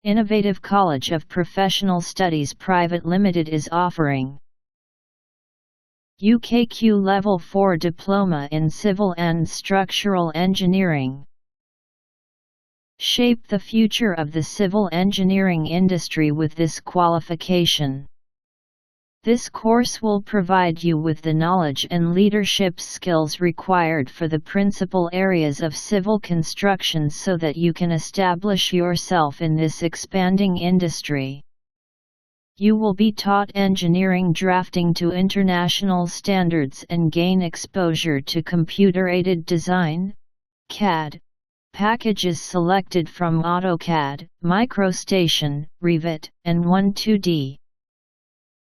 Innovative College of Professional Studies Private Limited is offering UKQ Level 4 Diploma in Civil and Structural Engineering. Shape the future of the civil engineering industry with this qualification. This course will provide you with the knowledge and leadership skills required for the principal areas of civil construction so that you can establish yourself in this expanding industry. You will be taught engineering drafting to international standards and gain exposure to computer-aided design, CAD, packages selected from AutoCAD, Microstation, Revit, and 1-2D.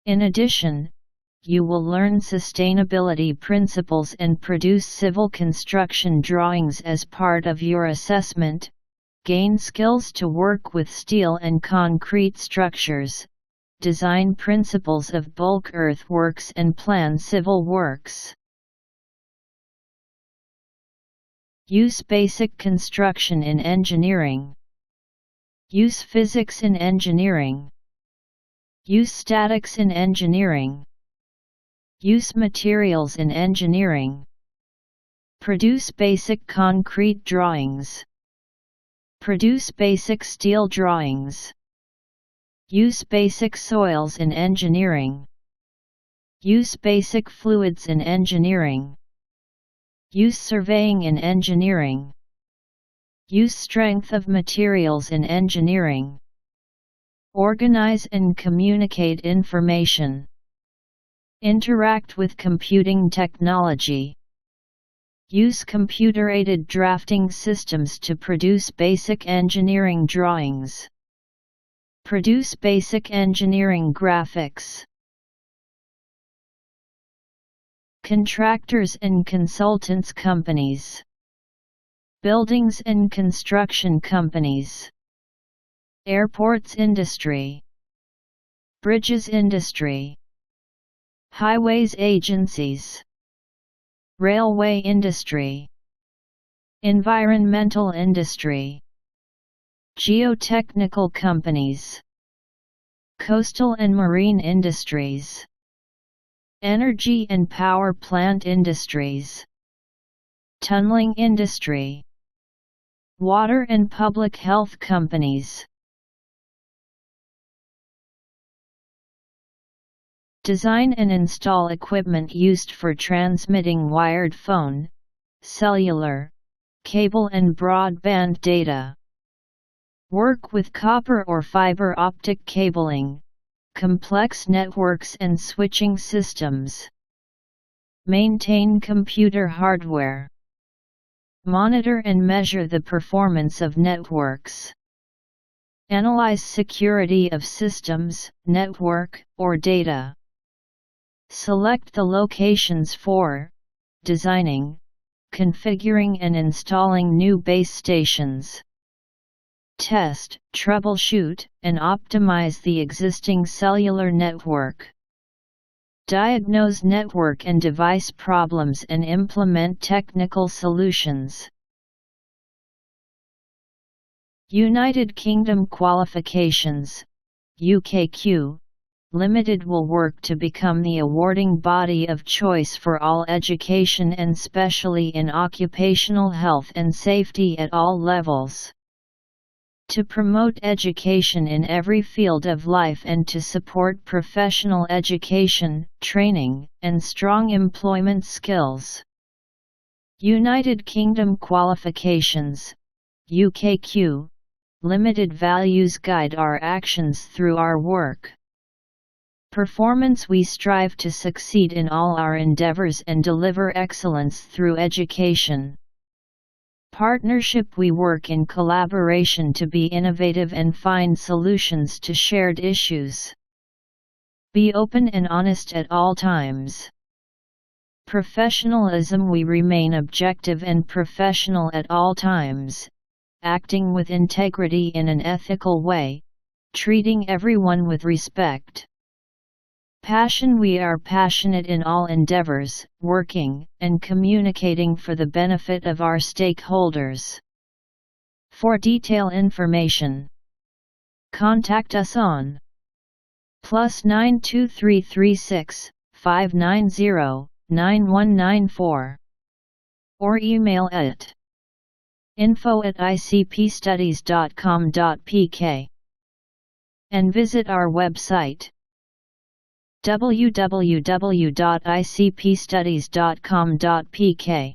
In addition, you will learn sustainability principles and produce civil construction drawings as part of your assessment, gain skills to work with steel and concrete structures, design principles of bulk earthworks and plan civil works. Use basic construction in engineering. Use physics in engineering. Use statics in engineering. Use materials in engineering. Produce basic concrete drawings. Produce basic steel drawings. Use basic soils in engineering. Use basic fluids in engineering. Use surveying in engineering. Use strength of materials in engineering. Organize and communicate information. Interact with computing technology. Use computer-aided drafting systems to produce basic engineering drawings. Produce basic engineering graphics. Contractors and consultants companies. Buildings and construction companies. Airports industry. Bridges industry. Highways agencies. Railway industry. Environmental industry. Geotechnical companies. Coastal and marine industries. Energy and power plant industries. Tunneling industry. Water and public health companies. Design and install equipment used for transmitting wired phone, cellular, cable and broadband data. Work with copper or fiber optic cabling, complex networks and switching systems. Maintain computer hardware. Monitor and measure the performance of networks. Analyze security of systems, network, or data. Select the locations for designing, configuring and installing new base stations. Test, troubleshoot, and optimize the existing cellular network. Diagnose network and device problems and implement technical solutions. United Kingdom Qualifications, UKQ, Limited will work to become the awarding body of choice for all education and specially in occupational health and safety at all levels. To promote education in every field of life and to support professional education, training, and strong employment skills. United Kingdom Qualifications, UKQ, Limited values guide our actions through our work. Performance. We strive to succeed in all our endeavors and deliver excellence through education. Partnership. We work in collaboration to be innovative and find solutions to shared issues. Be open and honest at all times. Professionalism. We remain objective and professional at all times, acting with integrity in an ethical way, treating everyone with respect. Passion. We are passionate in all endeavors, working and communicating for the benefit of our stakeholders. For detailed information, contact us on +9 2336 590 9194 or email at info@icpstudies.com.pk and visit our website www.icpstudies.com.pk.